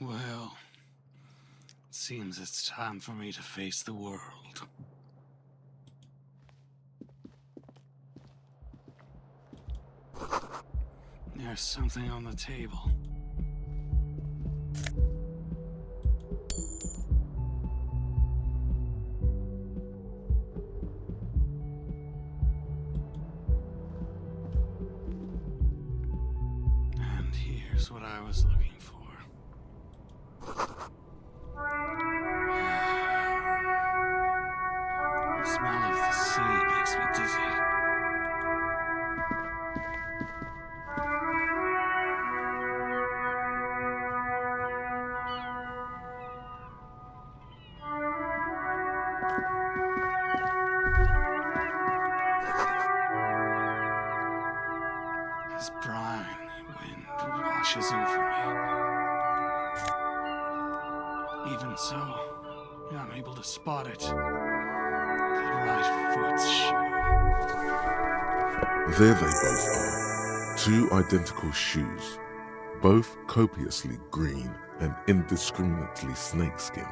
Well, it seems it's time for me to face the world. There's something on the table. And here's what I was looking for. The smell of the sea makes me dizzy. This briny wind washes over me. Even so, I'm able to spot it. The right foot's shoe. There they both are. Two identical shoes, both copiously green and indiscriminately snakeskin,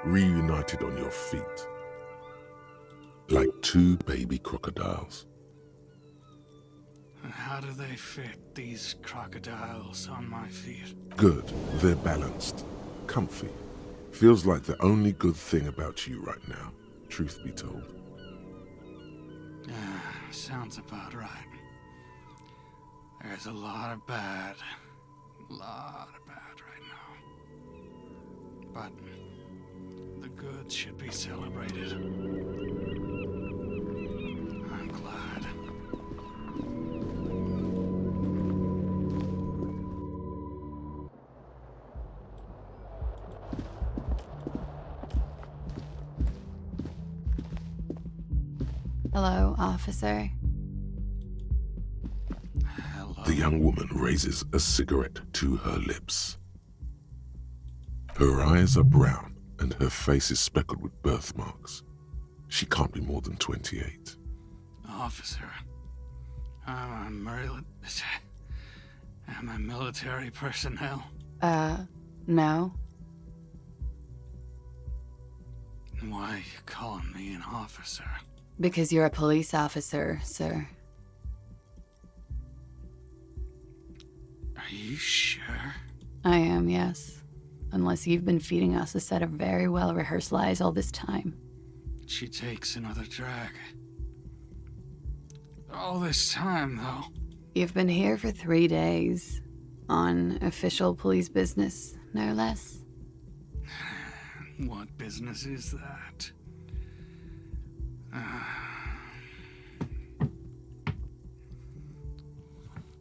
reunited on your feet. Like two baby crocodiles. And how do they fit, these crocodiles, on my feet? Good, they're balanced, comfy. Feels like the only good thing about you right now, truth be told. Sounds about right. There's a lot of bad right now. But the good should be celebrated. I'm glad. Hello, officer. Hello. The young woman raises a cigarette to her lips. Her eyes are brown and her face is speckled with birthmarks. She can't be more than 28. Officer, I'm a military personnel. No. Why you calling me an officer? Because you're a police officer, sir. Are you sure? I am, yes. Unless you've been feeding us a set of very well-rehearsed lies all this time. She takes another drag. All this time, though. You've been here for 3 days. On official police business, no less. What business is that?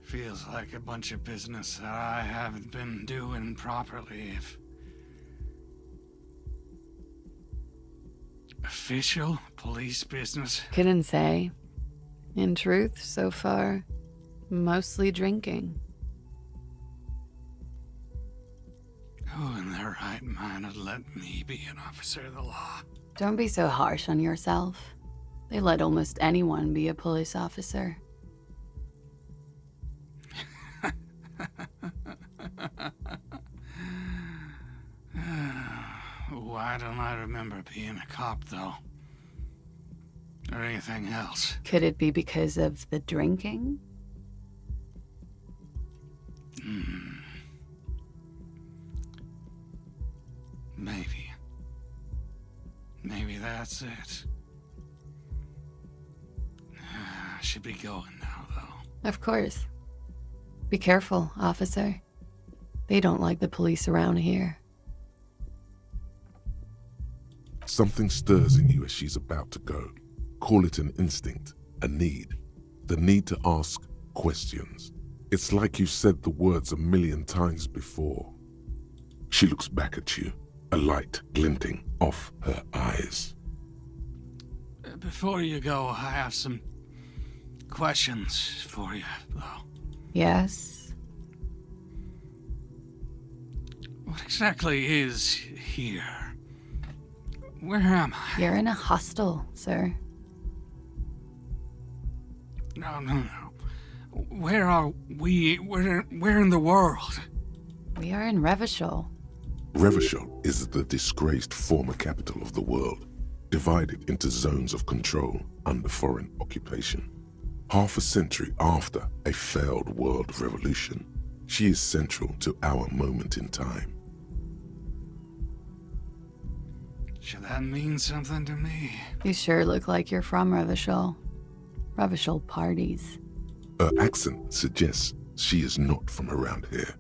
Feels like a bunch of business that I haven't been doing properly. Official police business? Couldn't say. In truth, so far, mostly drinking. Who in their right mind would let me be an officer of the law? Don't be so harsh on yourself. They let almost anyone be a police officer. Why don't I remember being a cop, though? Or anything else? Could it be because of the drinking? Maybe. Maybe that's it. I should be going now, though. Of course. Be careful, officer. They don't like the police around here. Something stirs in you as she's about to go. Call it an instinct, a need. The need to ask questions. It's like you said the words 1,000,000 times before. She looks back at you, a light glinting off her eyes. Before you go, I have some questions for you, though. Yes? What exactly is here? Where am I? You're in a hostel, sir. No. Where are we? Where in the world? We are in Revachol. Revachol is the disgraced former capital of the world, divided into zones of control under foreign occupation. Half a century after a failed world revolution, she is central to our moment in time. Should that mean something to me? You sure look like you're from Revachol. Revachol parties. Her accent suggests she is not from around here.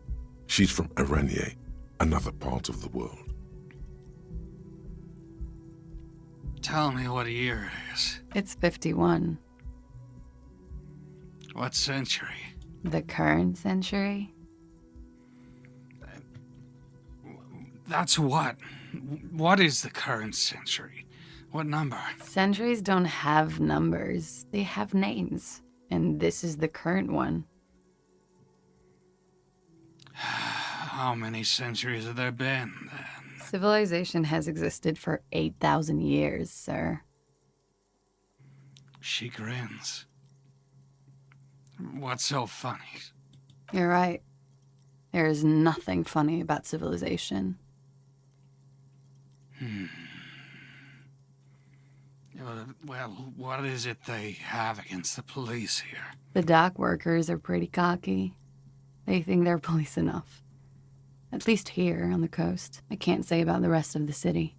She's from Aranier, another part of the world. Tell me what year it is. It's 51. What century? The current century? That's what? What is the current century? What number? Centuries don't have numbers. They have names. And this is the current one. How many centuries have there been, then? Civilization has existed for 8,000 years, sir. She grins. What's so funny? You're right. There is nothing funny about civilization. Well, what is it they have against the police here? The dock workers are pretty cocky. They think they're police enough. At least here on the coast. I can't say about the rest of the city.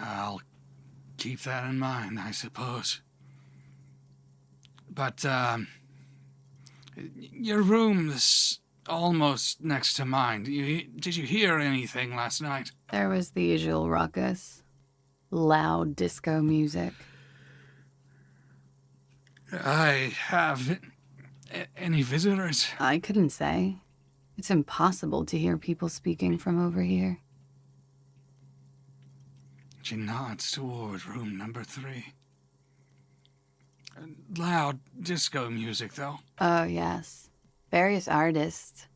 I'll keep that in mind, I suppose. But, your room's almost next to mine. Did you hear anything last night? There was the usual ruckus. Loud disco music. I have... Any visitors? I couldn't say. It's impossible to hear people speaking from over here. She nods toward room number 3. Loud disco music, though. Oh, yes. Various artists.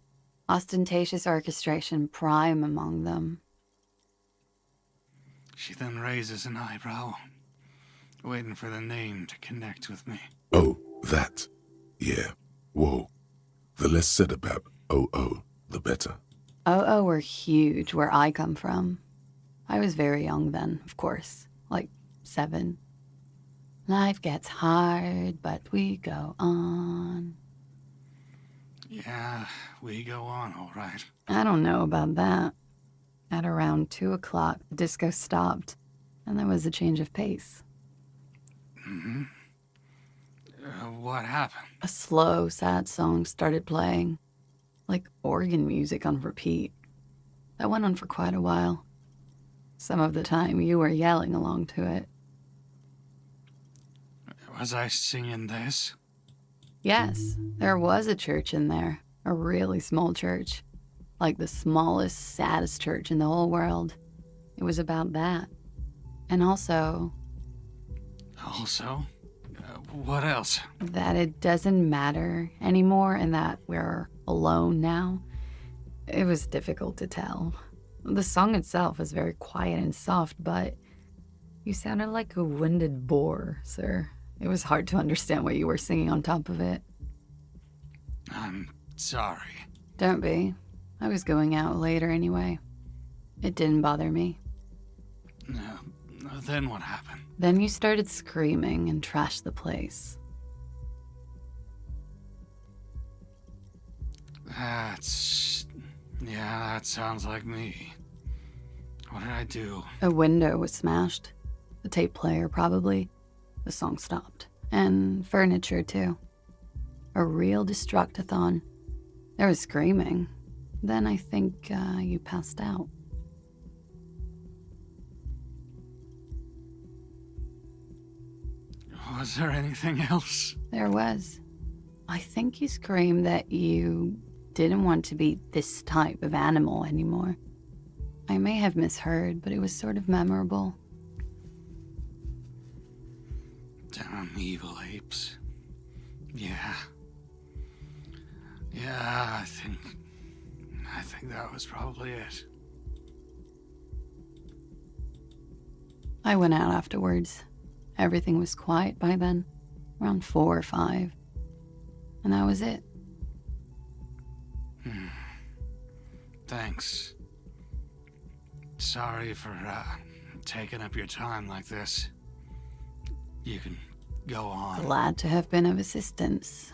Ostentatious orchestration prime among them. She then raises an eyebrow, waiting for the name to connect with me. Oh, that. Yeah. Whoa. The less said about OO, the better. OO were huge where I come from. I was very young then, of course. Like 7. Life gets hard, but we go on. Yeah, we go on, all right. I don't know about that. At around 2 o'clock, the disco stopped, and there was a change of pace. Mm-hmm. What happened? A slow, sad song started playing, like organ music on repeat. That went on for quite a while. Some of the time, you were yelling along to it. Was I singing this? Yes, there was a church in there, a really small church. Like the smallest, saddest church in the whole world. It was about that. And also... Also? What else? That it doesn't matter anymore and that we're alone now. It was difficult to tell. The song itself was very quiet and soft, but you sounded like a winded boar, sir. It was hard to understand what you were singing on top of it. I'm sorry. Don't be. I was going out later anyway. It didn't bother me. Then what happened? Then you started screaming and trashed the place. Yeah, that sounds like me. What did I do? A window was smashed. The tape player, probably. The song stopped. And furniture, too. A real destructathon. There was screaming. Then I think you passed out. Was there anything else? There was. I think you screamed that you didn't want to be this type of animal anymore. I may have misheard, but it was sort of memorable. Damn evil apes. Yeah. Yeah, I think that was probably it. I went out afterwards. Everything was quiet by then, around 4 or 5. And that was it. Thanks. Sorry for taking up your time like this. You can go on. Glad to have been of assistance.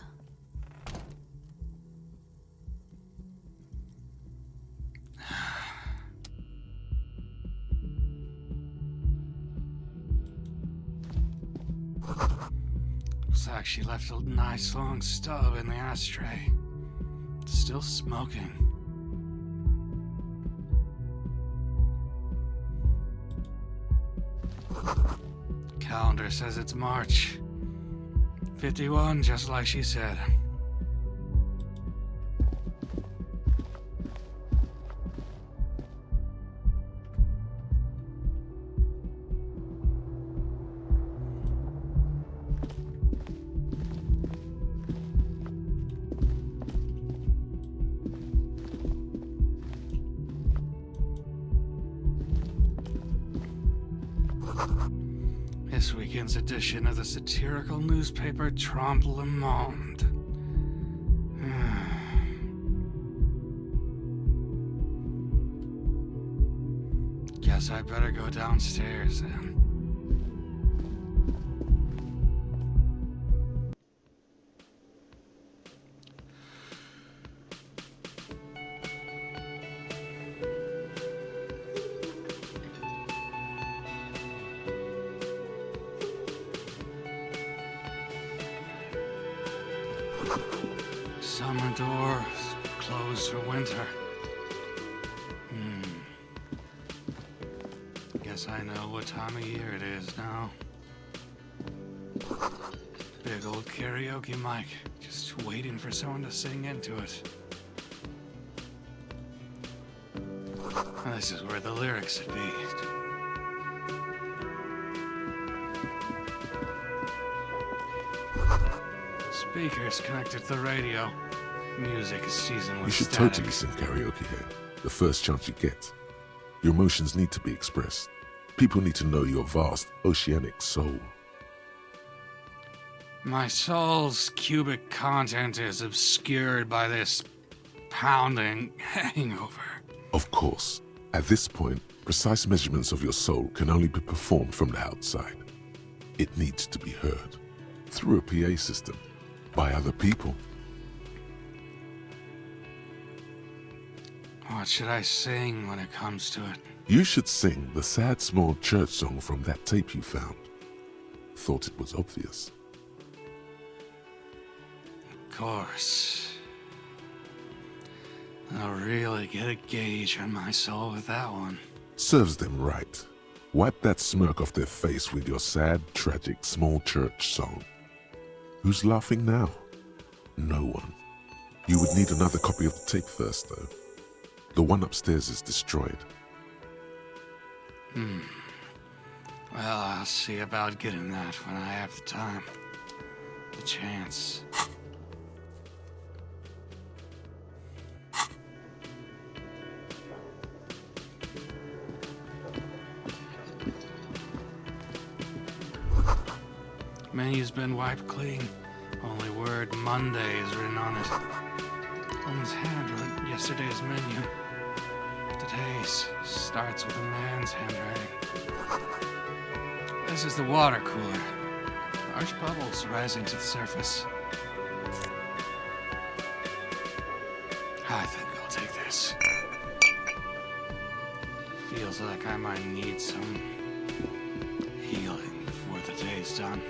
Looks like she left a nice long stub in the ashtray. Still smoking. Calendar says it's March. 51, just like she said. This weekend's edition of the satirical newspaper Trompe le Monde. Guess I better go downstairs then. Summer doors closed for winter. Guess I know what time of year it is now. Big old karaoke mic, just waiting for someone to sing into it. This is where the lyrics should be. Speakers connected to the radio. Music is seasoned with You should static. totally sing karaoke here, the first chance you get. Your emotions need to be expressed. People need to know your vast, oceanic soul. My soul's cubic content is obscured by this pounding hangover. Of course, at this point, precise measurements of your soul can only be performed from the outside. It needs to be heard, through a PA system, by other people. What should I sing when it comes to it? You should sing the sad small church song from that tape you found. Thought it was obvious. Of course. I'll really get a gauge on my soul with that one. Serves them right. Wipe that smirk off their face with your sad, tragic, small church song. Who's laughing now? No one. You would need another copy of the tape first, though. The one upstairs is destroyed. Well, I'll see about getting that when I have the time. The chance. Menu's been wiped clean. Only word Monday is written on it. Woman's hand wrote yesterday's menu. Today's starts with a man's handwriting. This is the water cooler. Large bubbles rising to the surface. I think I'll take this. Feels like I might need some healing before the day's done.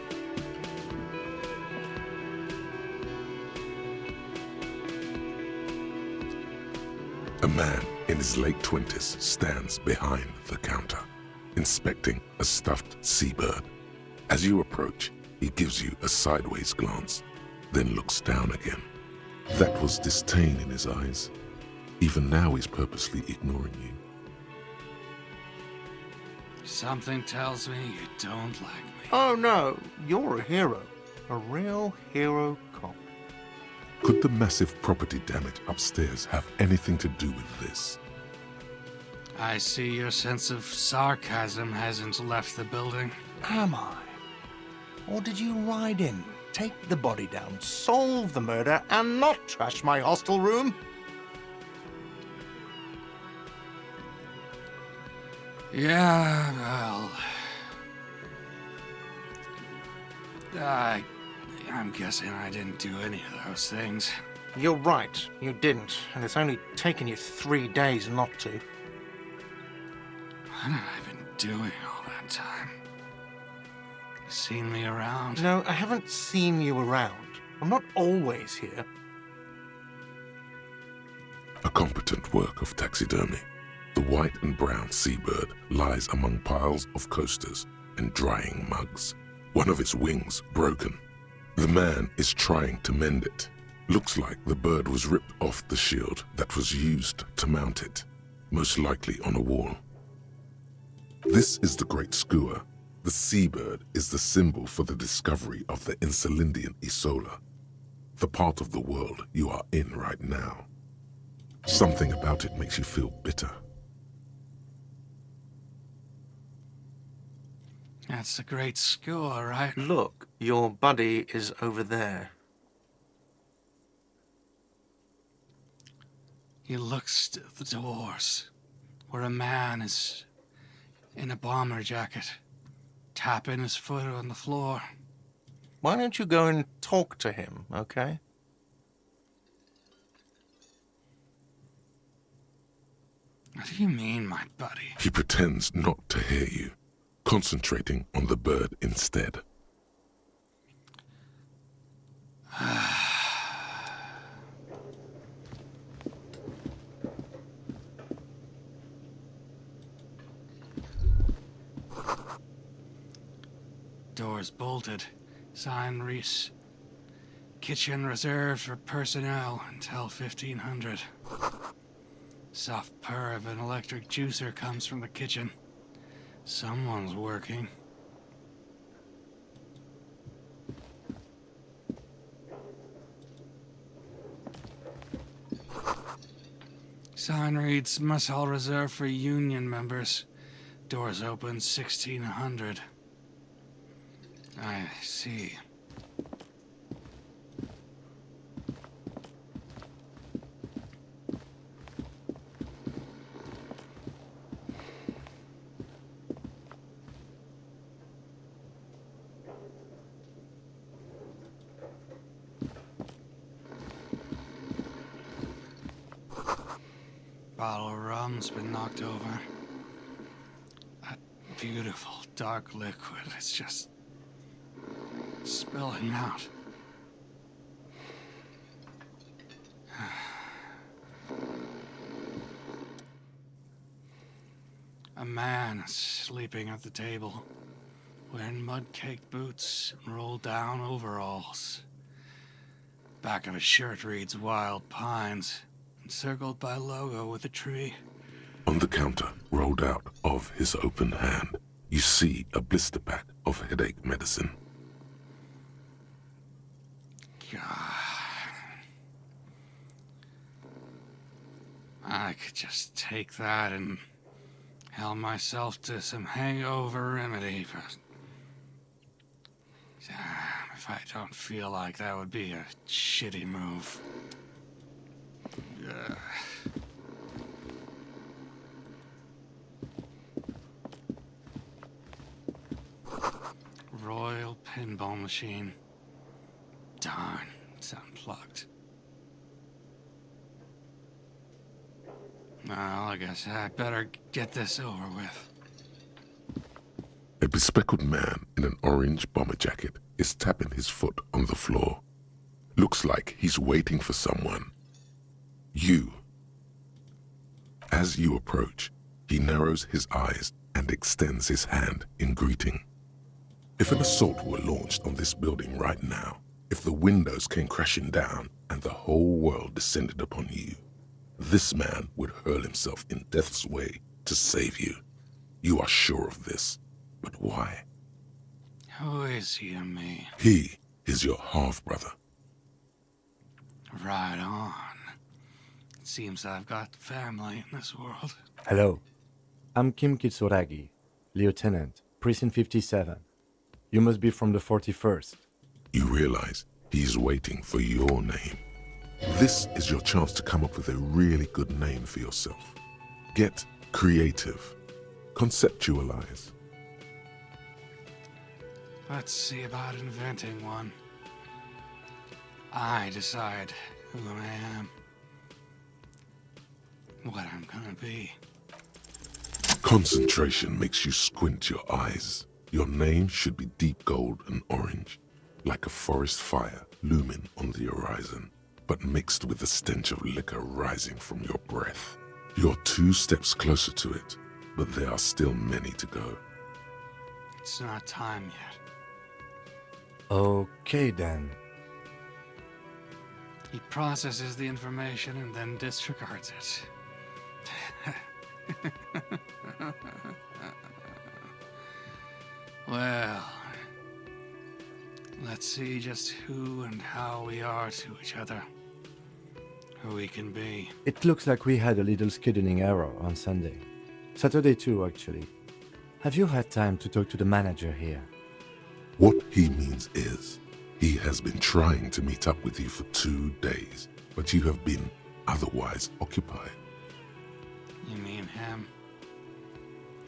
A man in his late 20s stands behind the counter, inspecting a stuffed seabird. As you approach, he gives you a sideways glance, then looks down again. That was disdain in his eyes. Even now he's purposely ignoring you. Something tells me you don't like me. Oh no, you're a hero. A real hero cop. Could the massive property damage upstairs have anything to do with this? I see your sense of sarcasm hasn't left the building. Am I? Or did you ride in, take the body down, solve the murder, and not trash my hostel room? Yeah, well... I'm guessing I didn't do any of those things. You're right, you didn't, and it's only taken you 3 days not to. What have I been doing all that time? You seen me around? No, I haven't seen you around. I'm not always here. A competent work of taxidermy. The white and brown seabird lies among piles of coasters and drying mugs. One of its wings broken. The man is trying to mend it. Looks like the bird was ripped off the shield that was used to mount it, most likely on a wall. This is the Great Skua. The seabird is the symbol for the discovery of the Insulindian Isola, the part of the world you are in right now. Something about it makes you feel bitter. That's the Great Skua, right? Look, your buddy is over there. He looks to the doors, where a man is in a bomber jacket, tapping his foot on the floor. Why don't you go and talk to him, okay? What do you mean, my buddy? He pretends not to hear you, concentrating on the bird instead. Doors bolted. Sign reads, kitchen reserved for personnel until 1500. Soft purr of an electric juicer comes from the kitchen. Someone's working. Sign reads, mess hall reserved for union members. Doors open 1600. I see. Bottle of rum's been knocked over. That beautiful dark liquid, it's just spilling out. A man is sleeping at the table, wearing mud-caked boots and rolled-down overalls. Back of his shirt reads Wild Pines, encircled by a logo with a tree. On the counter, rolled out of his open hand, you see a blister pack of headache medicine. God. I could just take that and help myself to some hangover remedy, but if I don't feel like that would be a shitty move. Royal pinball machine. Darn, it's unplugged. Well, I guess I better get this over with. A bespectacled man in an orange bomber jacket is tapping his foot on the floor. Looks like he's waiting for someone. You. As you approach, he narrows his eyes and extends his hand in greeting. If an assault were launched on this building right now, if the windows came crashing down and the whole world descended upon you, this man would hurl himself in death's way to save you. You are sure of this, but why? Who is he to me? He is your half-brother. Right on. It seems I've got family in this world. Hello, I'm Kim Kitsuragi, Lieutenant, Precinct 57. You must be from the 41st. You realize he's waiting for your name. This is your chance to come up with a really good name for yourself. Get creative. Conceptualize. Let's see about inventing one. I decide who I am. What I'm gonna be. Concentration makes you squint your eyes. Your name should be deep gold and orange, like a forest fire looming on the horizon, but mixed with the stench of liquor rising from your breath. You're 2 steps closer to it, but there are still many to go. It's not time yet. Okay then. He processes the information and then disregards it. Well, let's see just who and how we are to each other. Who we can be. It looks like we had a little scheduling error on Sunday. Saturday too, actually. Have you had time to talk to the manager here? What he means is, he has been trying to meet up with you for 2 days, but you have been otherwise occupied. You mean him?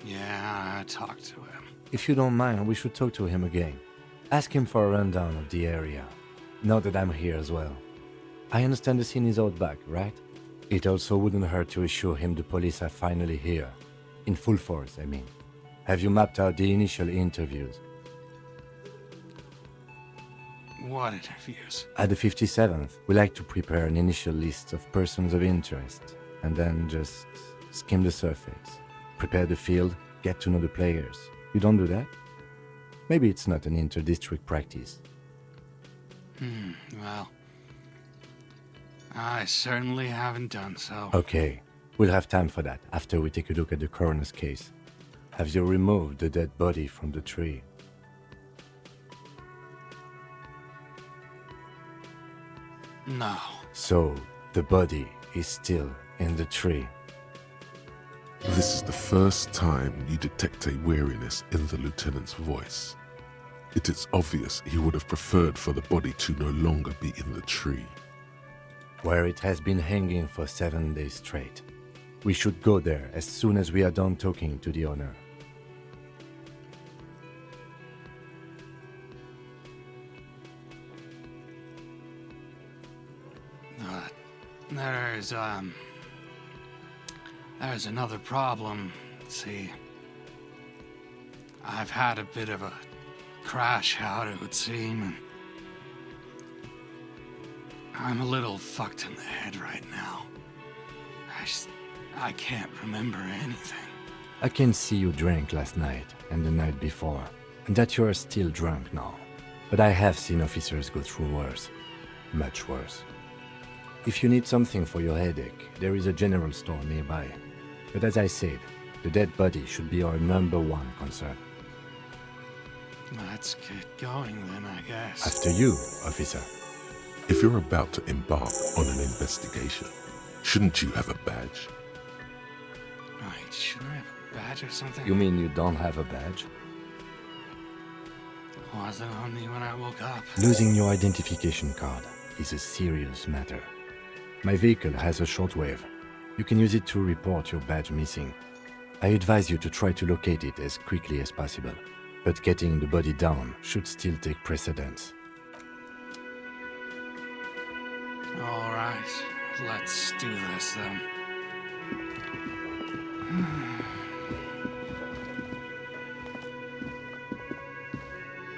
Yeah, I talked to him. If you don't mind, we should talk to him again. Ask him for a rundown of the area. Now that I'm here as well. I understand the scene is out back, right? It also wouldn't hurt to assure him the police are finally here. In full force, I mean. Have you mapped out the initial interviews? What interviews? At the 57th, we like to prepare an initial list of persons of interest, and then just skim the surface. Prepare the field, get to know the players. You don't do that? Maybe it's not an inter-district practice. Well, I certainly haven't done so. Okay, we'll have time for that after we take a look at the coroner's case. Have you removed the dead body from the tree? No. So, the body is still in the tree. This is the first time you detect a weariness in the lieutenant's voice. It is obvious he would have preferred for the body to no longer be in the tree. Where it has been hanging for 7 days straight. We should go there as soon as we are done talking to the owner. There's another problem. See, I've had a bit of a crash out, it would seem, and I'm a little fucked in the head right now. I can't remember anything. I can see you drank last night and the night before, and that you are still drunk now. But I have seen officers go through worse. Much worse. If you need something for your headache, there is a general store nearby. But as I said, the dead body should be our #1 concern. Let's get going then, I guess. After you, officer. If you're about to embark on an investigation, shouldn't you have a badge? Right, should I have a badge or something? You mean you don't have a badge? Wasn't on me when I woke up. Losing your identification card is a serious matter. My vehicle has a shortwave. You can use it to report your badge missing. I advise you to try to locate it as quickly as possible, but getting the body down should still take precedence. All right, let's do this then.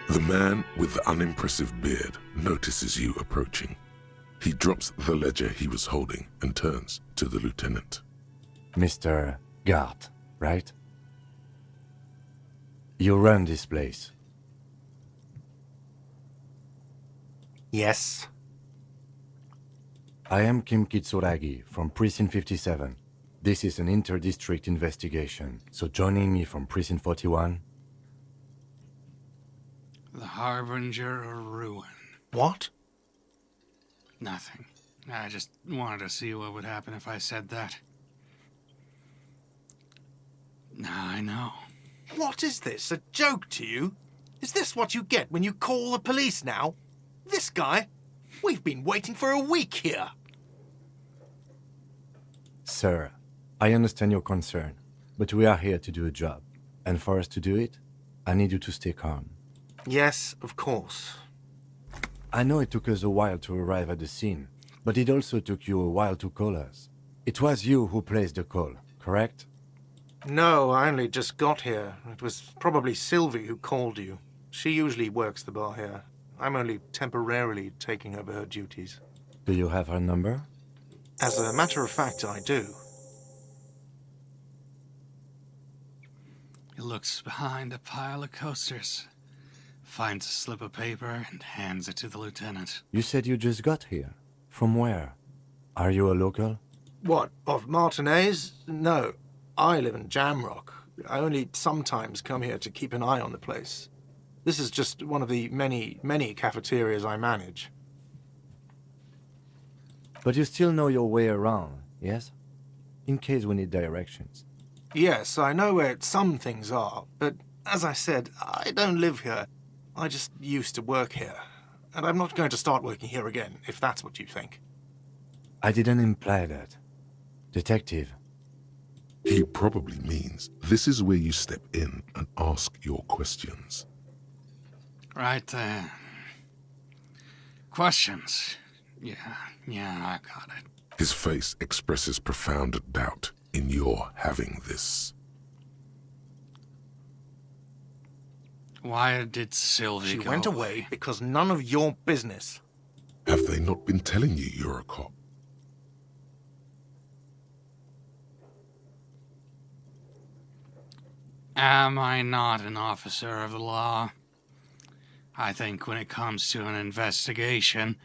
The man with the unimpressive beard notices you approaching. He drops the ledger he was holding and turns to the lieutenant. Mr. Gart, right? You run this place. Yes. I am Kim Kitsuragi from Precinct 57. This is an inter-district investigation, so joining me from Precinct 41... The harbinger of ruin. What? Nothing. I just wanted to see what would happen if I said that. Now I know. What is this? A joke to you? Is this what you get when you call the police now? This guy? We've been waiting for a week here. Sir, I understand your concern, But we are here to do a job. And for us to do it, I need you to stay calm. Yes, of course. I know it took us a while to arrive at the scene, but it also took you a while to call us. It was you who placed the call, correct? No, I only just got here. It was probably Sylvie who called you. She usually works the bar here. I'm only temporarily taking over her duties. Do you have her number? As a matter of fact, I do. He looks behind a pile of coasters, finds a slip of paper, and hands it to the lieutenant. You said you just got here. From where? Are you a local? What, of Martinez? No. I live in Jamrock. I only sometimes come here to keep an eye on the place. This is just one of the many, many cafeterias I manage. But you still know your way around, yes? In case we need directions. Yes, I know where some things are, but as I said, I don't live here. I just used to work here. And I'm not going to start working here again, if that's what you think. I didn't imply that. Detective. He probably means this is where you step in and ask your questions. Right there. Questions. Yeah, I got it. His face expresses profound doubt in your having this. Why did Sylvie She go went away because none of your business. Have they not been telling you you're a cop? Am I not an officer of the law? I think when it comes to an investigation,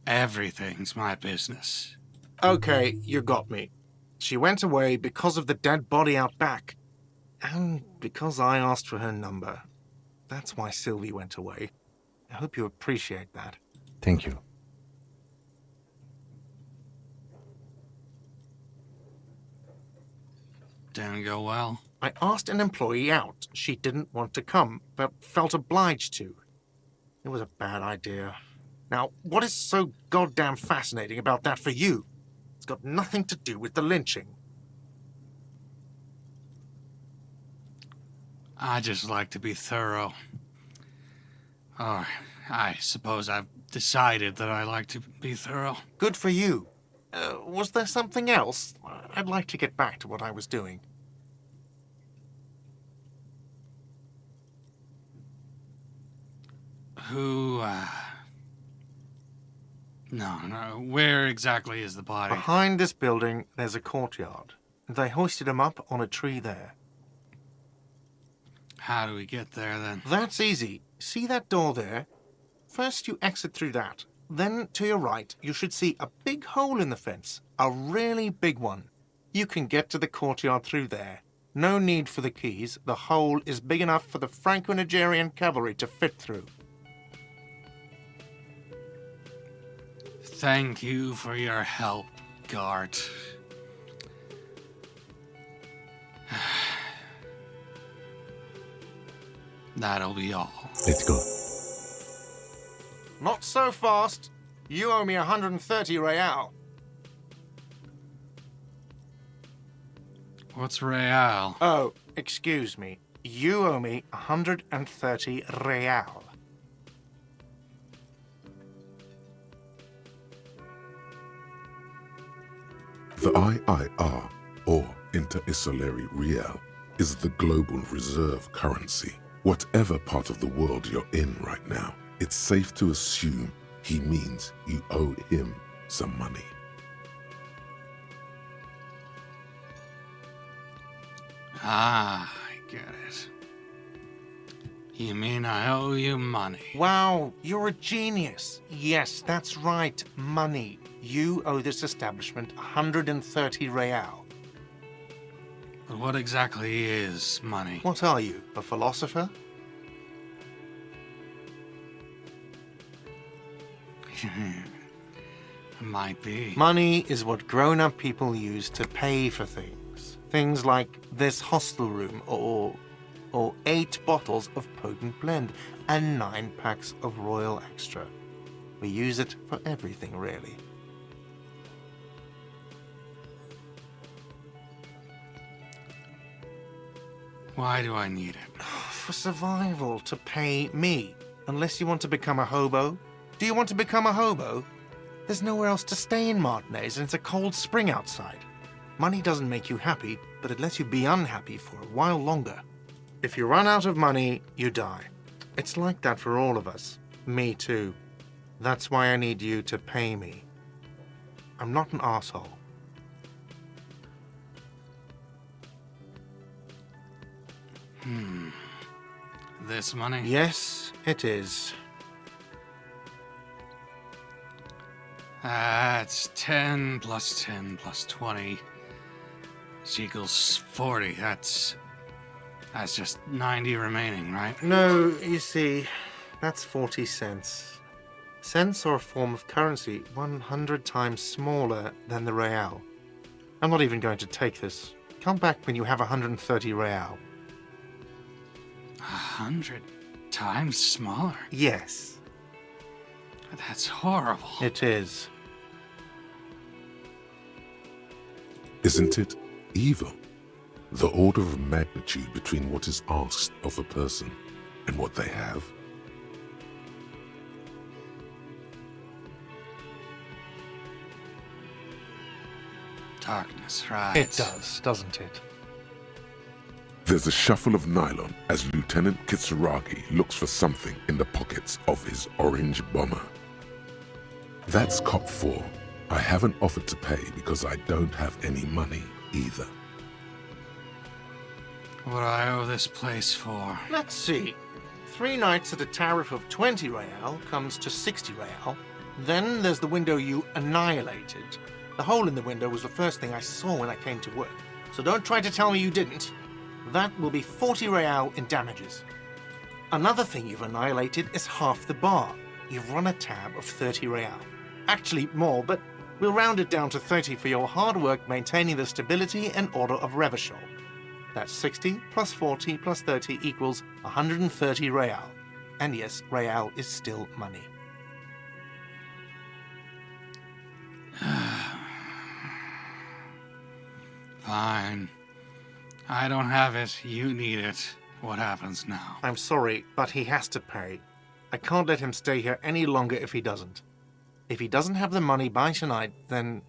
everything's my business. Okay, you got me. She went away because of the dead body out back. And because I asked for her number. That's why Sylvie went away. I hope you appreciate that. Thank you. Didn't go well. I asked an employee out. She didn't want to come, but felt obliged to. It was a bad idea. Now, what is so goddamn fascinating about that for you? It's got nothing to do with the lynching. I just like to be thorough. Or, I suppose I've decided that I like to be thorough. Good for you. Was there something else? I'd like to get back to what I was doing. Who, No, where exactly is the body? Behind this building, there's a courtyard. They hoisted him up on a tree there. How do we get there, then? That's easy. See that door there? First you exit through that. Then, to your right, you should see a big hole in the fence. A really big one. You can get to the courtyard through there. No need for the keys. The hole is big enough for the Franco-Nigerian cavalry to fit through. Thank you for your help, Gart. That'll be all. Let's go. Not so fast. You owe me 130 real. What's real? Oh, excuse me. You owe me 130 real. The IIR, or Inter-Isolary Real, is the global reserve currency. Whatever part of the world you're in right now, it's safe to assume he means you owe him some money. Ah, I get it. You mean I owe you money? Wow, you're a genius. Yes, that's right, money. You owe this establishment 130 real. But what exactly is money? What are you, a philosopher? Might be. Money is what grown-up people use to pay for things. Things like this hostel room, or 8 bottles of potent blend, and 9 packs of Royal Extra. We use it for everything, really. Why do I need it? For survival, to pay me. Unless you want to become a hobo. Do you want to become a hobo? There's nowhere else to stay in Martinez, and it's a cold spring outside. Money doesn't make you happy, but it lets you be unhappy for a while longer. If you run out of money, you die. It's like that for all of us. Me too. That's why I need you to pay me. I'm not an asshole. This money? Yes, it is. That's 10 plus 10 plus 20. Which equals 40. That's just 90 remaining, right? No, you see, that's 40 cents. Cents are a form of currency 100 times smaller than the real. I'm not even going to take this. Come back when you have 130 real. 100 times smaller? Yes, That's horrible. it is. Isn't it evil? The order of magnitude between what is asked of a person and what they have. Darkness, right? It does, doesn't it? There's a shuffle of nylon as Lieutenant Kitsuragi looks for something in the pockets of his orange bomber. That's Cop 4. I haven't offered to pay because I don't have any money either. What do I owe this place for? Let's see. 3 nights at a tariff of 20 real comes to 60 real. Then there's the window you annihilated. The hole in the window was the first thing I saw when I came to work. So don't try to tell me you didn't. That will be 40 real in damages. Another thing you've annihilated is half the bar. You've run a tab of 30 real. Actually more, but we'll round it down to 30 for your hard work maintaining the stability and order of Revachol. That's 60 plus 40 plus 30 equals 130 real. And yes, real is still money. Fine. I don't have it. You need it. What happens now? I'm sorry, but he has to pay. I can't let him stay here any longer if he doesn't. If he doesn't have the money by tonight, then...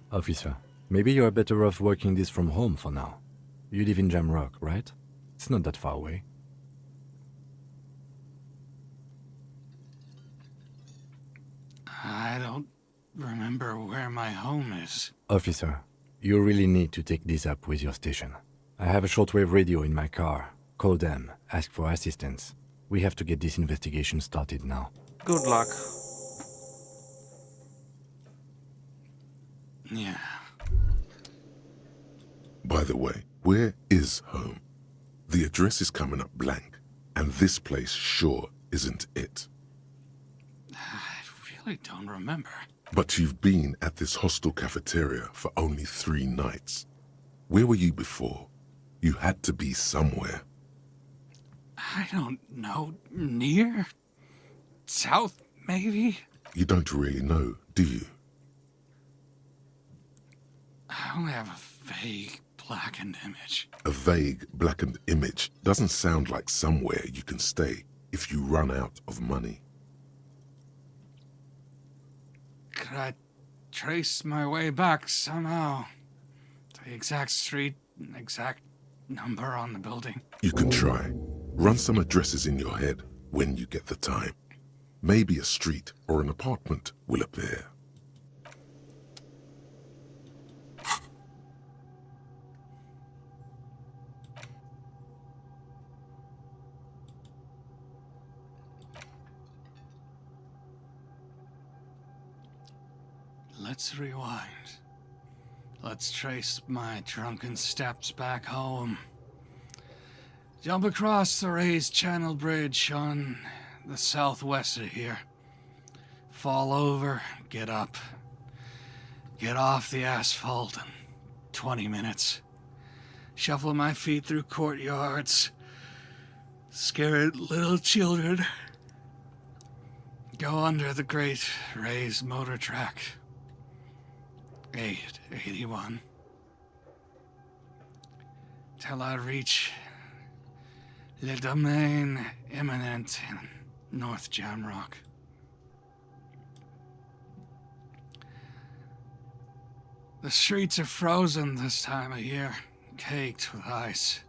Officer, maybe you're better off working this from home for now. You live in Jamrock, right? It's not that far away. I don't remember where my home is. Officer, you really need to take this up with your station. I have a shortwave radio in my car. Call them, ask for assistance. We have to get this investigation started now. Good luck. Yeah. By the way, where is home? The address is coming up blank, and this place sure isn't it. I really don't remember. But you've been at this hostel cafeteria for only 3 nights. Where were you before? You had to be somewhere. I don't know. Near? South, maybe? You don't really know, do you? I only have a vague blackened image. A vague, blackened image doesn't sound like somewhere you can stay if you run out of money. Could I trace my way back somehow? The exact street, exact number on the building? You can try. Run some addresses in your head when you get the time. Maybe a street or an apartment will appear. Let's rewind. Let's trace my drunken steps back home. Jump across the raised channel bridge on the southwest of here. Fall over, get up. Get off the asphalt in 20 minutes. Shuffle my feet through courtyards. Scare little children. Go under the great raised motor track. 881. till I reach Le Domaine Imminent in North Jamrock. The streets are frozen this time of year, caked with ice.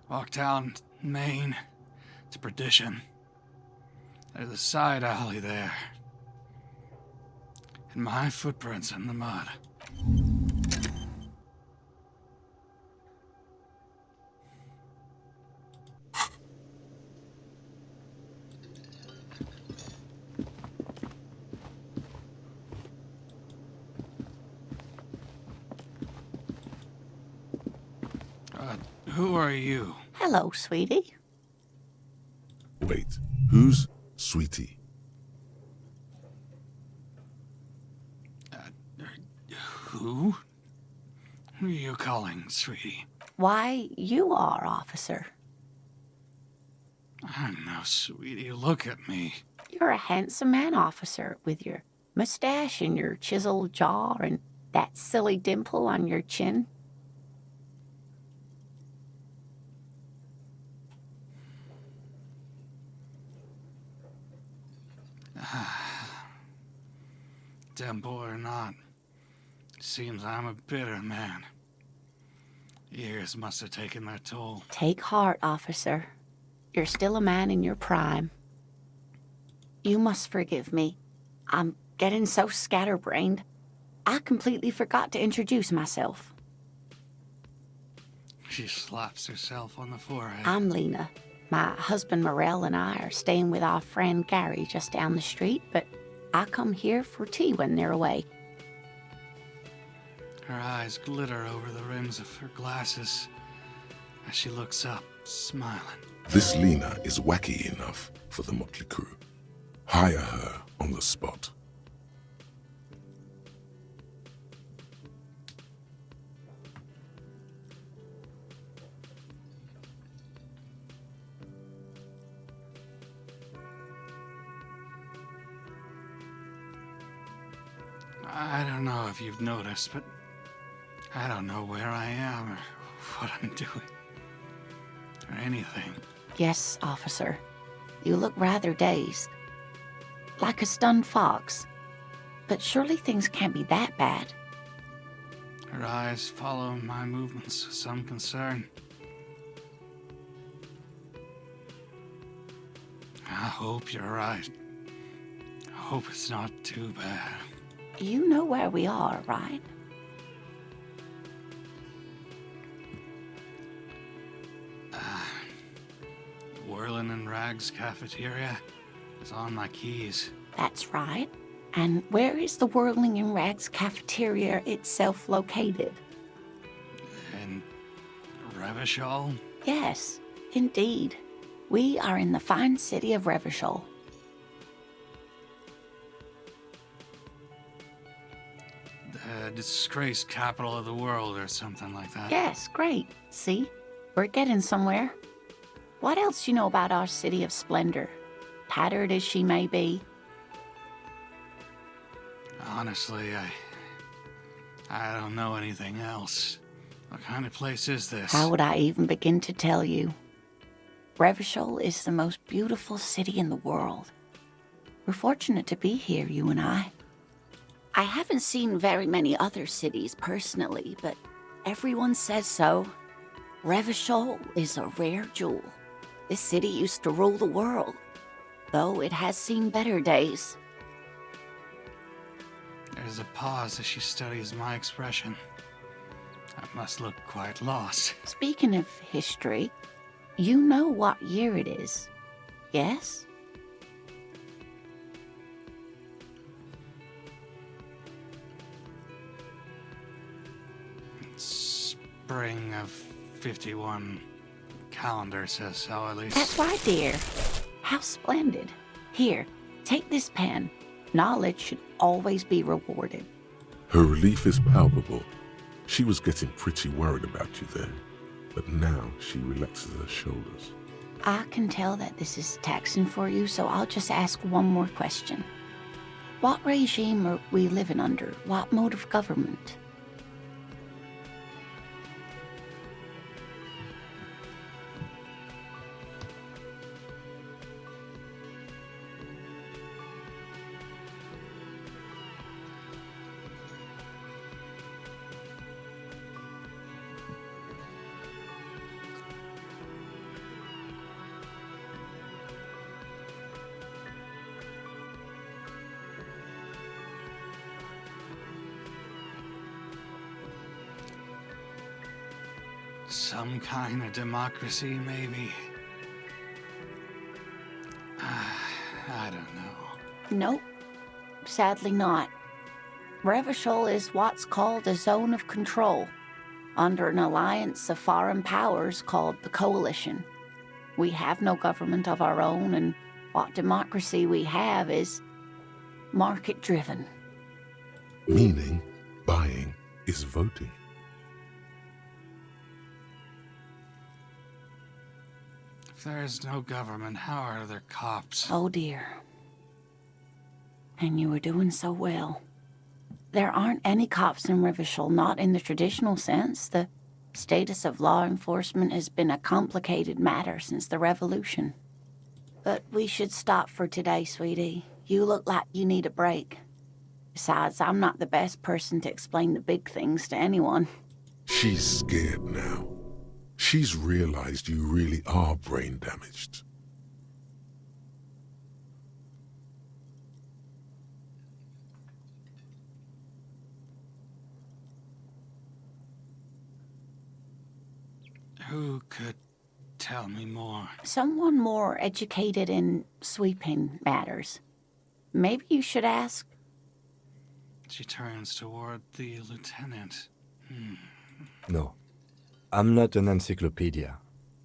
Walk down Main to Perdition. There's a side alley there. And my footprints in the mud. Who are you? Hello, sweetie. Wait, who's Sweetie? Who? Who are you calling, sweetie? Why, you are, officer. I'm no sweetie. Look at me. You're a handsome man, officer, with your mustache and your chiseled jaw and that silly dimple on your chin. Dimple or not, seems I'm a bitter man. Years must have taken their toll. Take heart, officer. You're still a man in your prime. You must forgive me. I'm getting so scatterbrained. I completely forgot to introduce myself. She slaps herself on the forehead. I'm Lena. My husband Morel and I are staying with our friend Gary just down the street, but I come here for tea when they're away. Her eyes glitter over the rims of her glasses as she looks up, smiling. This Lena is wacky enough for the motley crew. Hire her on the spot. I don't know if you've noticed, but I don't know where I am or what I'm doing. Or anything. Yes, officer. You look rather dazed. Like a stunned fox. But surely things can't be that bad. Her eyes follow my movements with some concern. I hope you're right. I hope it's not too bad. You know where we are, right? Whirling in Rags cafeteria is on my keys. That's right. And where is the Whirling in Rags cafeteria itself located? In Revachol? Yes, indeed. We are in the fine city of Revachol. The disgraced capital of the world or something like that. Yes, great. See? We're getting somewhere. What else you know about our city of splendor? Tattered as she may be. Honestly, I don't know anything else. What kind of place is this? How would I even begin to tell you? Revachol is the most beautiful city in the world. We're fortunate to be here, you and I. I haven't seen very many other cities personally, but everyone says so. Revachol is a rare jewel. This city used to rule the world, though it has seen better days. There's a pause as she studies my expression. I must look quite lost. Speaking of history, you know what year it is, yes? Spring of 51. Calendar says so, at least. That's right, dear. How splendid. Here, take this pen. Knowledge should always be rewarded. Her relief is palpable. She was getting pretty worried about you then, but now she relaxes her shoulders. I can tell that this is taxing for you, so I'll just ask one more question. What regime are we living under? What mode of government? some kind of democracy, maybe? I don't know. Nope. Sadly not. Revachol is what's called a zone of control, under an alliance of foreign powers called the Coalition. We have no government of our own, and what democracy we have is market-driven. Meaning, buying is voting. If there's no government, how are there cops? Oh dear. And you were doing so well. There aren't any cops in Revachol, not in the traditional sense. The status of law enforcement has been a complicated matter since the revolution. But we should stop for today, sweetie. You look like you need a break. Besides, I'm not the best person to explain the big things to anyone. She's scared now. She's realized you really are brain damaged. Who could tell me more? Someone more educated in sweeping matters. Maybe you should ask. She turns toward the lieutenant. No. I'm not an encyclopedia.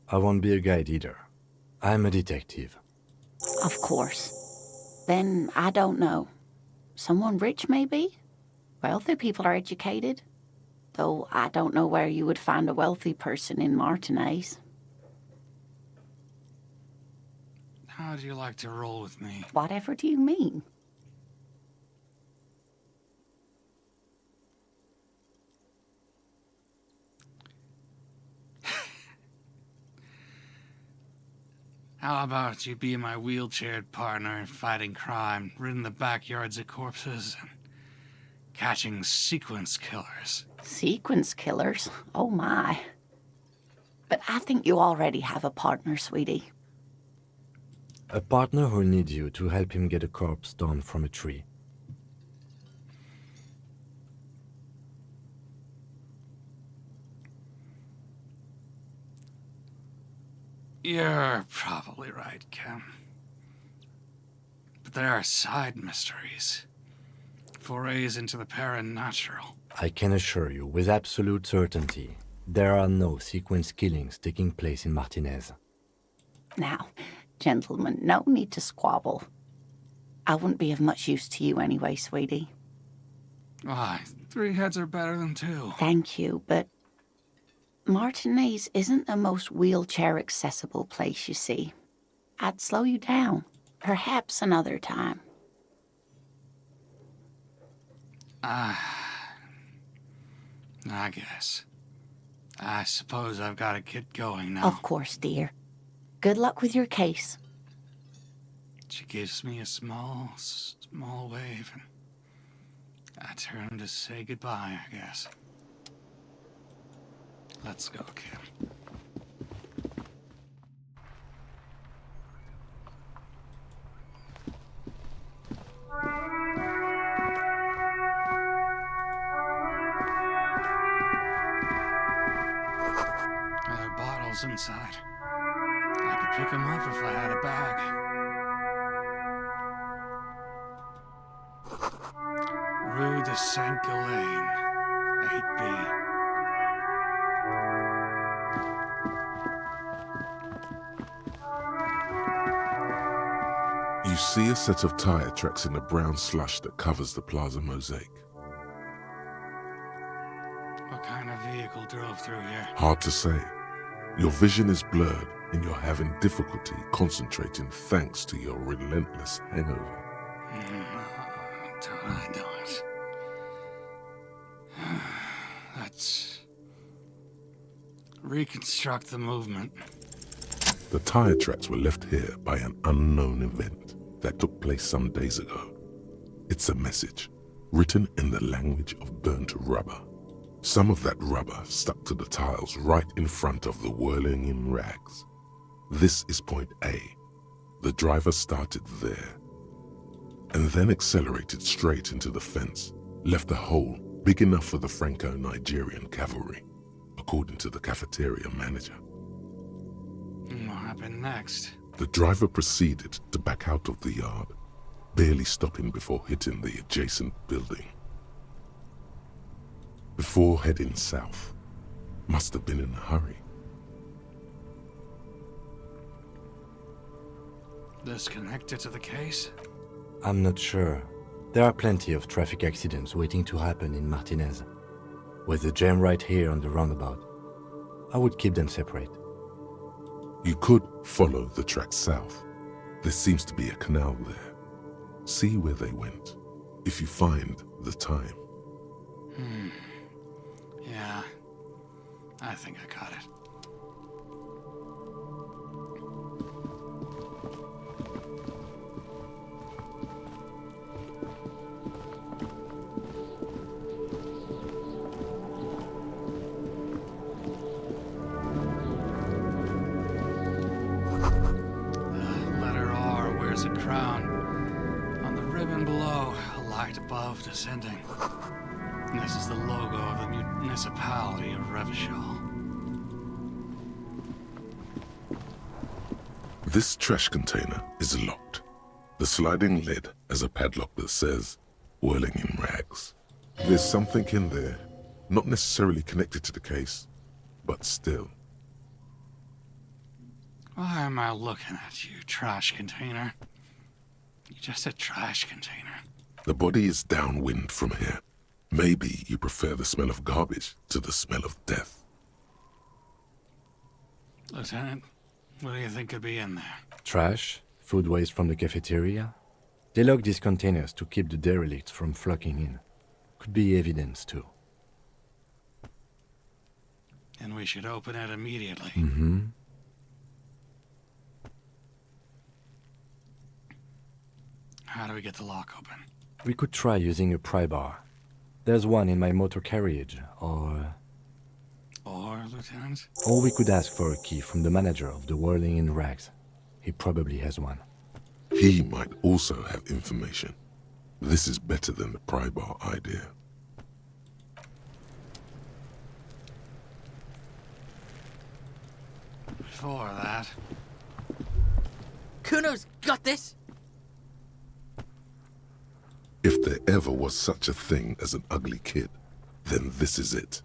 I won't be a guide either. I'm a detective. Of course. Then I don't know. Someone rich, maybe? Wealthy people are educated. Though I don't know where you would find a wealthy person in Martinez. How do you like to roll with me? Whatever do you mean? How about you be my wheelchaired partner in fighting crime, ridding the backyards of corpses, and catching sequence killers? Sequence killers? Oh my. But I think you already have a partner, sweetie. A partner who'll need you to help him get a corpse down from a tree. You're probably right, Kim. But there are side mysteries. Forays into the paranatural. I can assure you with absolute certainty, there are no sequence killings taking place in Martinez. Now, gentlemen, no need to squabble. I wouldn't be of much use to you anyway, sweetie. Why, 3 heads are better than 2. Thank you, but Martinez isn't the most wheelchair-accessible place, you see. I'd slow you down. Perhaps another time. I guess. I suppose I've got to get going now. Of course, dear. Good luck with your case. She gives me a small wave, and I turn to say goodbye, I guess. Let's go, Kim. There are bottles inside. I could pick them up if I had a bag. Rue de Saint-Ghislain, 8B. You see a set of tire tracks in the brown slush that covers the plaza mosaic. What kind of vehicle drove through here? Hard to say. Your vision is blurred and you're having difficulty concentrating thanks to your relentless hangover. Don't I know it? Let's reconstruct the movement. The tire tracks were left here by an unknown event that took place some days ago. It's a message, written in the language of burnt rubber. Some of that rubber stuck to the tiles right in front of the whirling in rags. This is point A. The driver started there, and then accelerated straight into the fence, left a hole big enough for the Franco-Nigerian cavalry. according to the cafeteria manager. What happened next? The driver proceeded to back out of the yard, barely stopping before hitting the adjacent building. Before heading south, must have been in a hurry. This connected to the case? I'm not sure. There are plenty of traffic accidents waiting to happen in Martinez. With the jam right here on the roundabout, I would keep them separate. You could follow the track south. There seems to be a canal there. See where they went, if you find the time. Yeah, I think I got it. Letter R wears a crown. On the ribbon below, a light above descending. This is the logo of the municipality of Revachol. This trash container is locked. The sliding lid has a padlock that says, "Whirling in rags." There's something in there, not necessarily connected to the case, but still. Why am I looking at you, trash container? You're just a trash container. The body is downwind from here. Maybe you prefer the smell of garbage to the smell of death. Lieutenant, what do you think could be in there? Trash, food waste from the cafeteria. They lock these containers to keep the derelicts from flocking in. Could be evidence too. And we should open it immediately. How do we get the lock open? We could try using a pry bar. There's one in my motor carriage, or Lieutenant? we could ask for a key from the manager of the Whirling in Rags. He probably has one. He might also have information. This is better than the pry bar idea. Before that, Kuno's got this! If there ever was such a thing as an ugly kid, then this is it.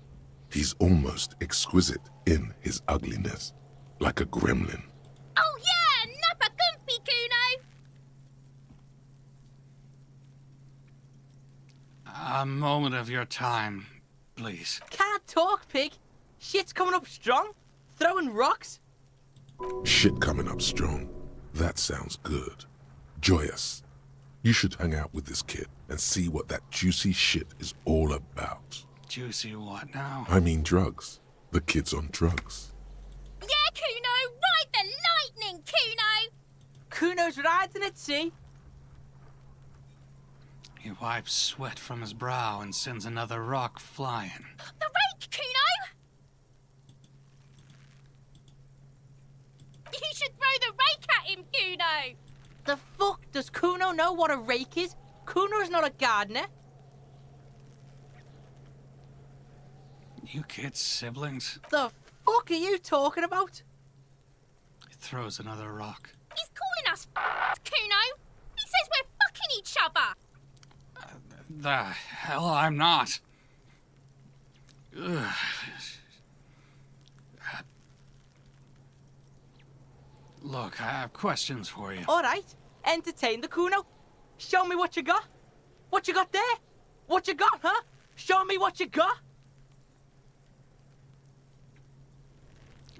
He's almost exquisite in his ugliness, like a gremlin. Oh yeah, Nappa Gumpy, Kuno! a moment of your time, please. Can't talk, pig! Shit's coming up strong! Throwing rocks! Shit coming up strong. That sounds good. Joyous. You should hang out with this kid and see what that juicy shit is all about. Juicy what now? I mean drugs. The kid's on drugs. Yeah, Kuno! Ride the lightning, Kuno! Kuno's riding it, see? He wipes sweat from his brow and sends another rock flying. The rake, Kuno! You should throw the rake at him, Kuno! The fuck? Does Kuno know what a rake is? Kuno's not a gardener. You kids' siblings? The fuck are you talking about? He throws another rock. He's calling us Kuno! He says we're fucking each other! The hell I'm not. Ugh. Look, I have questions for you. Alright, entertain the Kuno. Show me what you got. What you got there? What you got, huh? Show me what you got.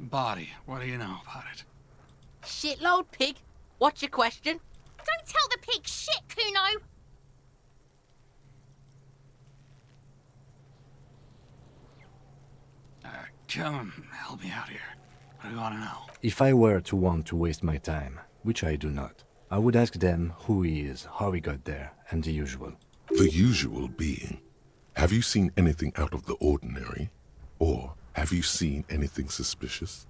Body, what do you know about it? Shitload, pig. What's your question? Don't tell the pig shit, Kuno! Come, help me out here. What do you want to know? If I were to want to waste my time, which I do not, I would ask them who he is, how he got there, and the usual. The usual being, have you seen anything out of the ordinary? Or have you seen anything suspicious?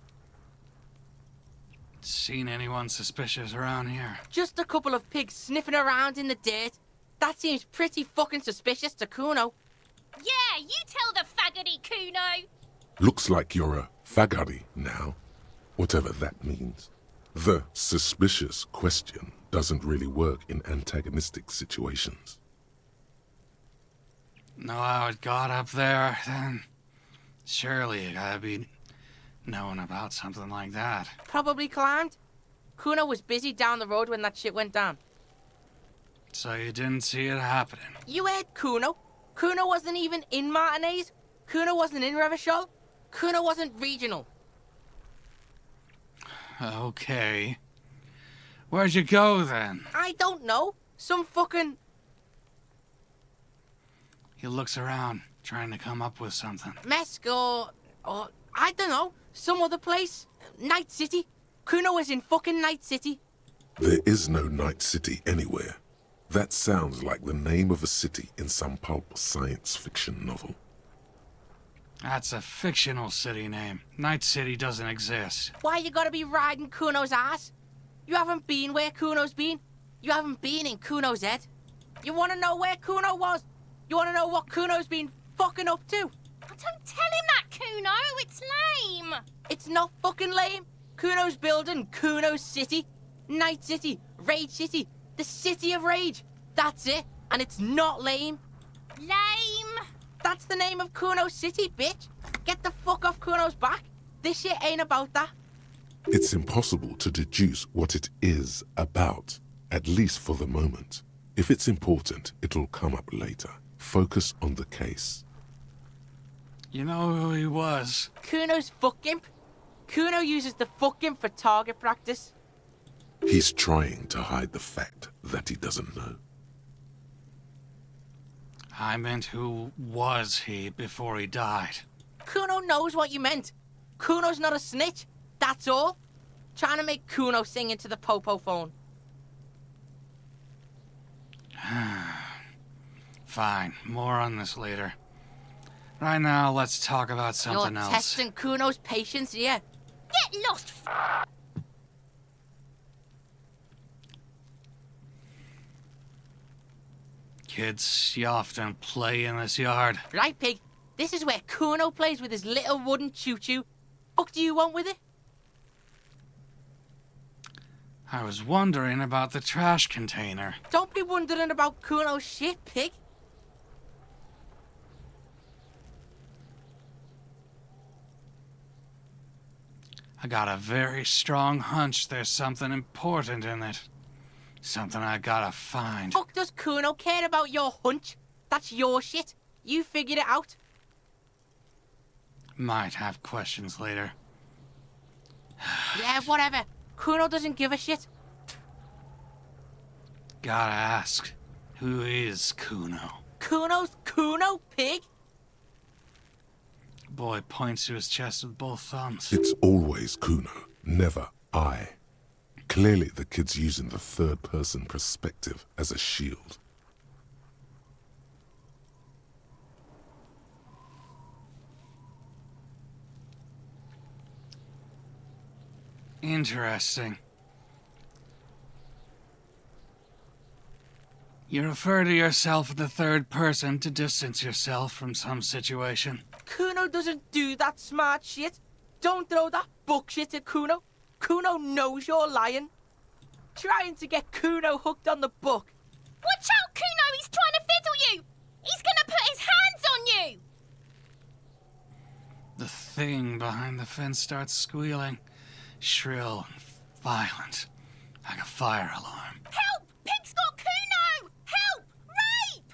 Seen anyone suspicious around here? Just a couple of pigs sniffing around in the dirt. That seems pretty fucking suspicious to Kuno. Yeah, you tell the faggoty, Kuno! Looks like you're a fagari now, whatever that means. The suspicious question doesn't really work in antagonistic situations. Know how it got up there, then? Surely you gotta be knowing about something like that. Probably climbed. Kuno was busy down the road when that shit went down. So you didn't see it happening? You heard Kuno. Kuno wasn't even in Martinez. Kuno wasn't in Revachol. Kuno wasn't regional. Okay. Where'd you go, then? I don't know. Some fucking... He looks around, trying to come up with something. Mesk or I don't know. Some other place. Night City. Kuno was in fucking Night City. There is no Night City anywhere. That sounds like the name of a city in some pulp science fiction novel. That's a fictional city name. Night City doesn't exist. Why you gotta be riding Kuno's ass? You haven't been where Kuno's been. You haven't been in Kuno's head. You wanna know where Kuno was? You wanna know what Kuno's been fucking up to? Oh, don't tell him that, Kuno. It's lame. It's not fucking lame. Kuno's building Kuno's City. Night City. Rage City. The City of Rage. That's it. And it's not lame. Lame. That's the name of Kuno's City, bitch. Get the fuck off Kuno's back. This shit ain't about that. It's impossible to deduce what it is about, at least for the moment. If it's important, it'll come up later. Focus on the case. You know who he was? Kuno's fuck imp. Kuno uses the fuck imp for target practice. He's trying to hide the fact that he doesn't know. I meant who was he before he died? Kuno knows what you meant. Kuno's not a snitch. That's all. Trying to make Kuno sing into the popo phone. Fine, more on this later. Right now, let's talk about something You're else. testing Kuno's patience here. Get lost. Kids, you often play in this yard. Right, pig? This is where Kuno plays with his little wooden choo-choo. Fuck do you want with it? I was wondering about the trash container. Don't be wondering about Kuno's shit, pig. I got a very strong hunch there's something important in it. Something I gotta find. Fuck does Kuno care about your hunch? That's your shit. You figured it out. Might have questions later. Yeah, whatever. Kuno doesn't give a shit. Gotta ask, who is Kuno? Kuno's Kuno, pig? Boy points to his chest with both thumbs. It's always Kuno, never I. Clearly the kid's using the third-person perspective as a shield. Interesting. You refer to yourself in the third person to distance yourself from some situation. Kuno doesn't do that smart shit. Don't throw that bullshit at Kuno. Kuno knows you're lying. Trying to get Kuno hooked on the book. Watch out, Kuno. He's trying to fiddle you. He's gonna put his hands on you. The thing behind the fence starts squealing, shrill and violent, like a fire alarm. Help! Pig's got Kuno! Help! Rape!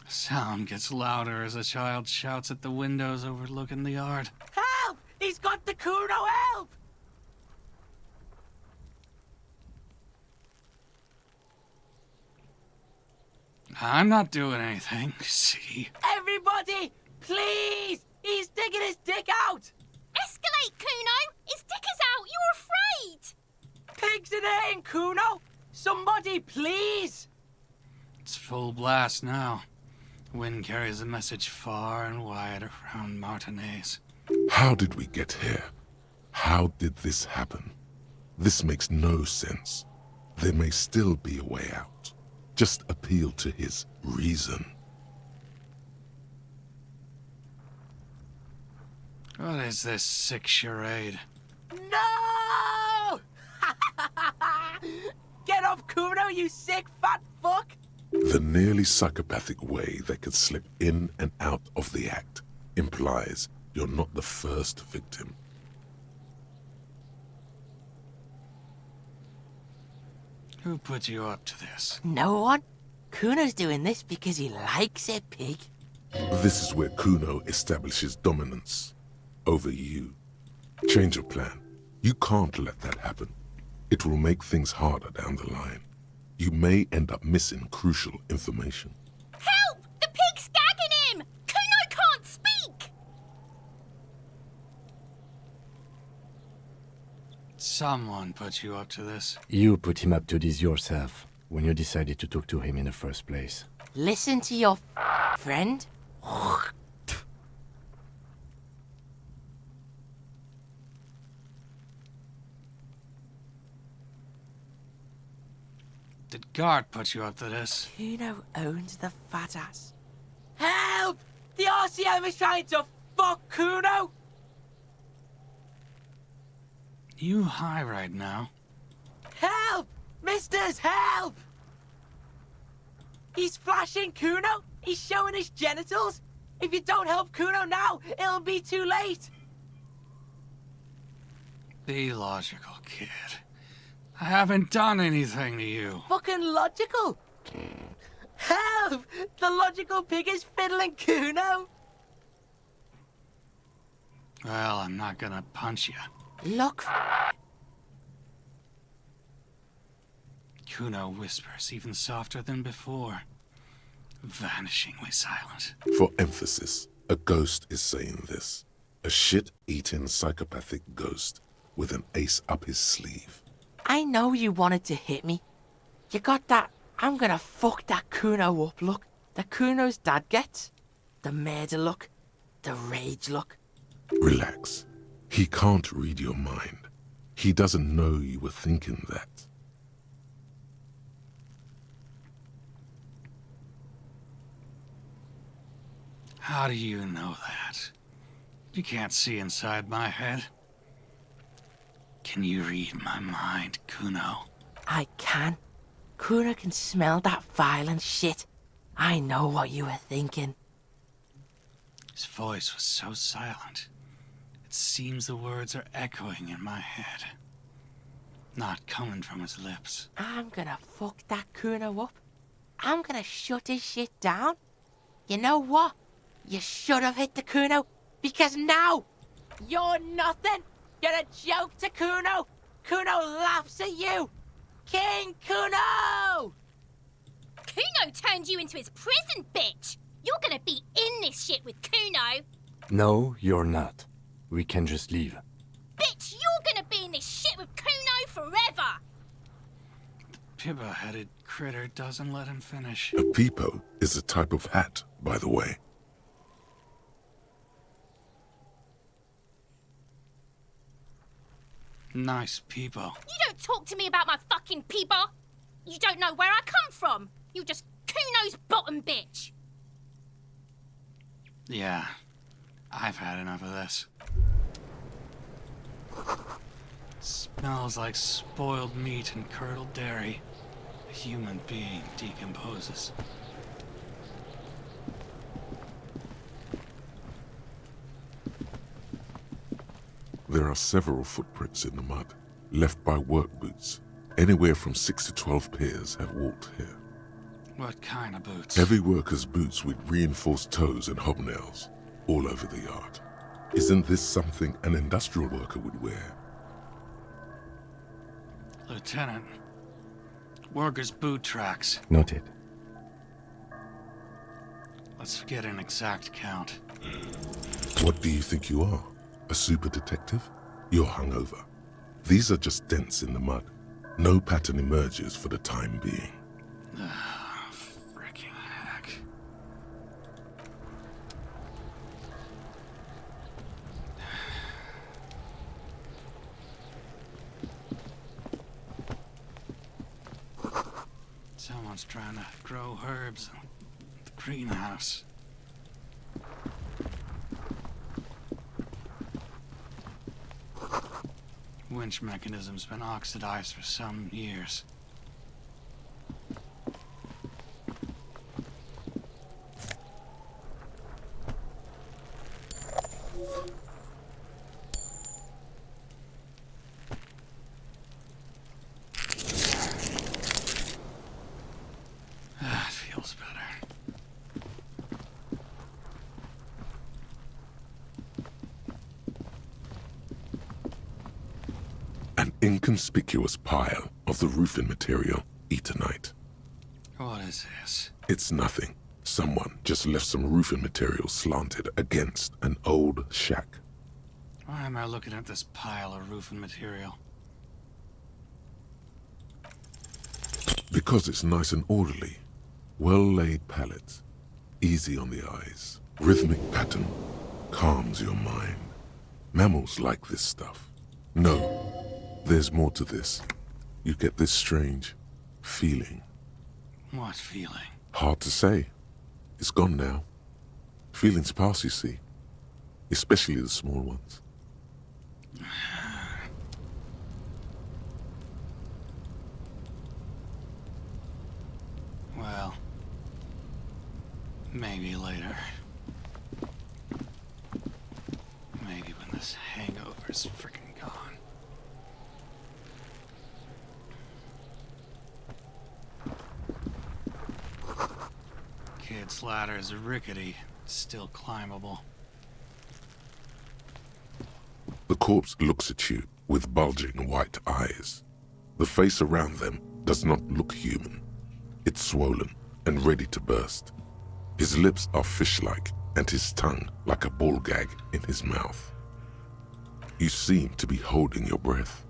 The sound gets louder as a child shouts at the windows overlooking the yard. Help! He's got the Kuno, help! I'm not doing anything, see? Everybody, please! He's digging his dick out! Escalate, Kuno! His dick is out! You're afraid! Pigs in here, Kuno! Somebody, please! It's full blast now. Wind carries the message far and wide around Martinez. How did we get here? How did this happen? This makes no sense. There may still be a way out. Just appeal to his reason. What is this sick charade? No! Get off Kuno, you sick fat fuck! The nearly psychopathic way they could slip in and out of the act implies you're not the first victim. Who put you up to this? No one. Kuno's doing this because he likes it, pig. This is where Kuno establishes dominance over you. Change of plan. You can't let that happen. It will make things harder down the line. You may end up missing crucial information. Help! The pig's gagging him! Kuno can't speak! Someone put you up to this. You put him up to this yourself when you decided to talk to him in the first place. Listen to your friend. Did Guard put you up to this? Kuno owns the fat ass. Help! The RCM is trying to fuck Kuno! You high right now? Help! Misters, help! He's flashing Kuno! He's showing his genitals! If you don't help Kuno now, it'll be too late! Be logical, kid. I haven't done anything to you. Fucking logical! Help! The logical pig is fiddling Kuno! Well, I'm not gonna punch you. Look, Kuno whispers even softer than before. Vanishingly silent. For emphasis, a ghost is saying this. A shit-eating psychopathic ghost with an ace up his sleeve. I know you wanted to hit me. You got that I'm gonna fuck that Kuno up look that Kuno's dad gets. The murder look. The rage look. Relax. He can't read your mind. He doesn't know you were thinking that. How do you know that? You can't see inside my head. Can you read my mind, Kuno? I can. Kuno can smell that violent shit. I know what you were thinking. His voice was so silent. It seems the words are echoing in my head. Not coming from his lips. I'm gonna fuck that Kuno up. I'm gonna shut his shit down. You know what? You should have hit the Kuno, because now you're nothing. You're a joke to Kuno. Kuno laughs at you. King Kuno! Kuno turned you into his prison, bitch! You're gonna be in this shit with Kuno! No, you're not. We can just leave. Bitch, you're gonna be in this shit with Kuno forever! Pibba-headed critter doesn't let him finish. A peepo is a type of hat, by the way. Nice people. You don't talk to me about my fucking people! You don't know where I come from! You're just Kuno's bottom bitch! Yeah, I've had enough of this. Smells like spoiled meat and curdled dairy. A human being decomposes. There are several footprints in the mud, left by work boots. Anywhere from 6 to 12 pairs have walked here. What kind of boots? Heavy workers' boots with reinforced toes and hobnails, all over the yard. Isn't this something an industrial worker would wear? Lieutenant. Workers' boot tracks. Noted. Let's get an exact count. What do you think you are? A super detective? You're hungover. These are just dents in the mud. No pattern emerges for the time being. Fricking heck. Someone's trying to grow herbs in the greenhouse. winch mechanism's been oxidized for some years. That feels better. An inconspicuous pile of the roofing material, Eternite. What is this? It's nothing. Someone just left some roofing material slanted against an old shack. Why am I looking at this pile of roofing material? Because it's nice and orderly. Well-laid pallets. Easy on the eyes. Rhythmic pattern. Calms your mind. Mammals like this stuff. No. There's more to this. You get this strange feeling. What feeling? Hard to say. It's gone now. Feelings pass, you see. Especially the small ones. Well, maybe later. Maybe when this hangover's freaking gone. Kid's ladder is rickety, still climbable. The corpse looks at you with bulging white eyes. The face around them does not look human. It's swollen and ready to burst. His lips are fish-like and his tongue like a ball gag in his mouth. You seem to be holding your breath.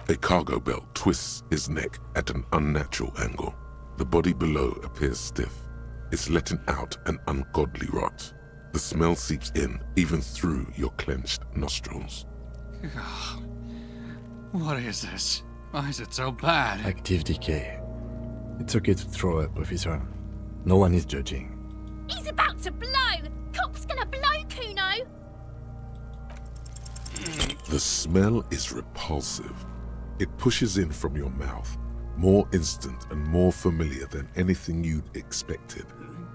A cargo belt twists his neck at an unnatural angle. The body below appears stiff. It's letting out an ungodly rot. The smell seeps in even through your clenched nostrils. What is this? Why is it so bad? Active decay. It's okay to throw up, officer. No one is judging. He's about to blow! Cop's gonna blow, Kuno! The smell is repulsive. It pushes in from your mouth, more instant and more familiar than anything you'd expected.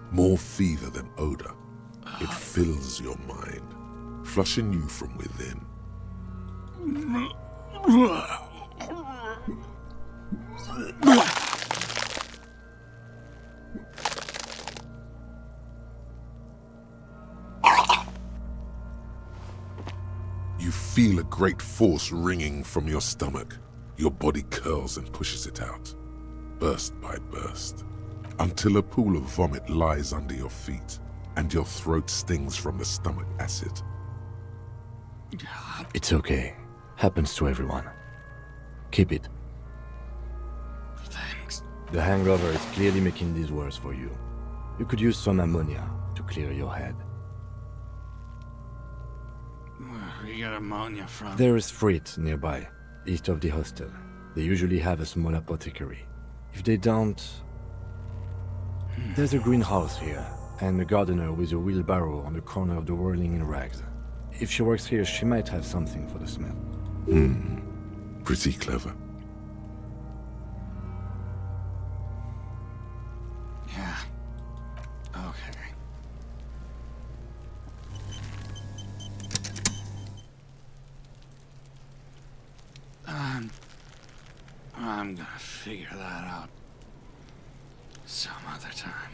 More fever than odor. It fills your mind, flushing you from within. You feel a great force ringing from your stomach. Your body curls and pushes it out, burst by burst, until a pool of vomit lies under your feet and your throat stings from the stomach acid. It's okay. Happens to everyone. Keep it. Thanks. The hangover is clearly making this worse for you. You could use some ammonia to clear your head. Where you get ammonia from? There is Frit nearby, east of the hostel. They usually have a small apothecary. If they don't... There's a greenhouse here, and a gardener with a wheelbarrow on the corner of the whirling in rags. If she works here, she might have something for the smell. Pretty clever. Yeah. Okay. I'm gonna figure that out some other time.